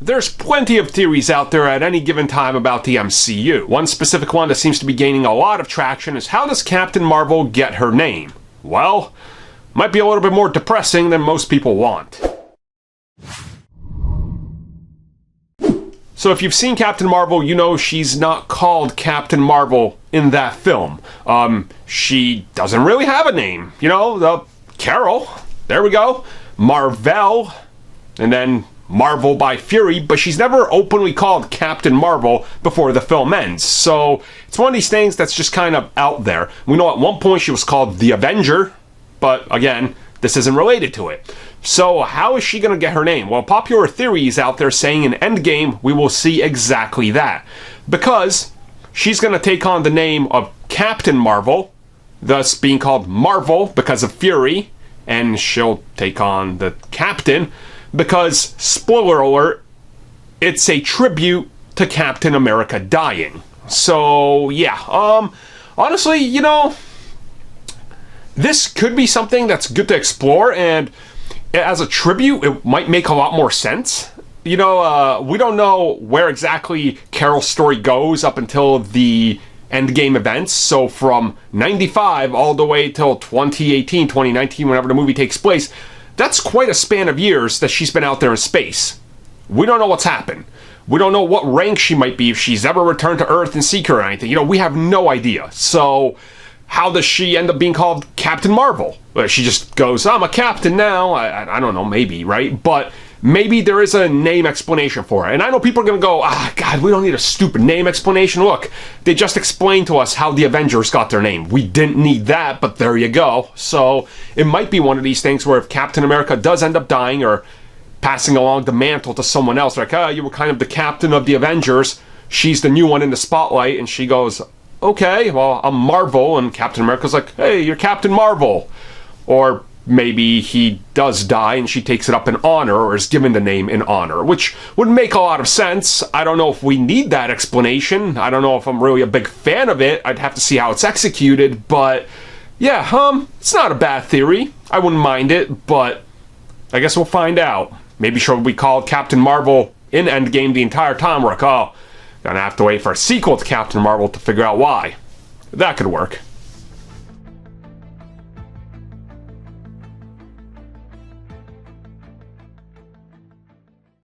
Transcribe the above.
There's plenty of theories out there at any given time about the MCU. One specific one that seems to be gaining a lot of traction is, how does Captain Marvel get her name? Well, might be a little bit more depressing than most people want. So if you've seen Captain Marvel, you know she's not called Captain Marvel in that film. She doesn't really have a name. You know, Carol, there we go, Marvel, and then Marvel by Fury, but she's never openly called Captain Marvel before the film ends. So it's one of these things that's just kind of out there. We know at one point she was called the Avenger, but again, this isn't related to it. So how is she going to get her name? Well, popular theories out there saying in Endgame we will see exactly that. Because she's going to take on the name of Captain Marvel, thus being called Marvel because of Fury, and she'll take on the Captain because, spoiler alert, it's a tribute to Captain America dying. So, yeah, honestly, you know, this could be something that's good to explore, and as a tribute, it might make a lot more sense. You know, we don't know where exactly Carol's story goes up until the Endgame events, so from 95 all the way till 2018, 2019, whenever the movie takes place, that's quite a span of years that she's been out there in space. We don't know what's happened. We don't know what rank she might be, if she's ever returned to Earth and seek her or anything. You know, we have no idea. So how does she end up being called Captain Marvel? She just goes, I'm a captain now. I don't know, maybe, right? But maybe there is a name explanation for it. And I know people are going to go, God, we don't need a stupid name explanation. Look, they just explained to us how the Avengers got their name. We didn't need that, but there you go. So it might be one of these things where if Captain America does end up dying or passing along the mantle to someone else, like, you were kind of the captain of the Avengers, she's the new one in the spotlight, and she goes, okay, well, I'm Marvel, and Captain America's like, hey, you're Captain Marvel. Or maybe he does die and she takes it up in honor, or is given the name in honor, which would make a lot of sense. I don't know if we need that explanation. I don't know if I'm really a big fan of it. I'd have to see how it's executed, but yeah, it's not a bad theory. I wouldn't mind it, but I guess we'll find out. Maybe she'll be called Captain Marvel in Endgame the entire time. We're like, gonna have to wait for a sequel to Captain Marvel to figure out why. That could work.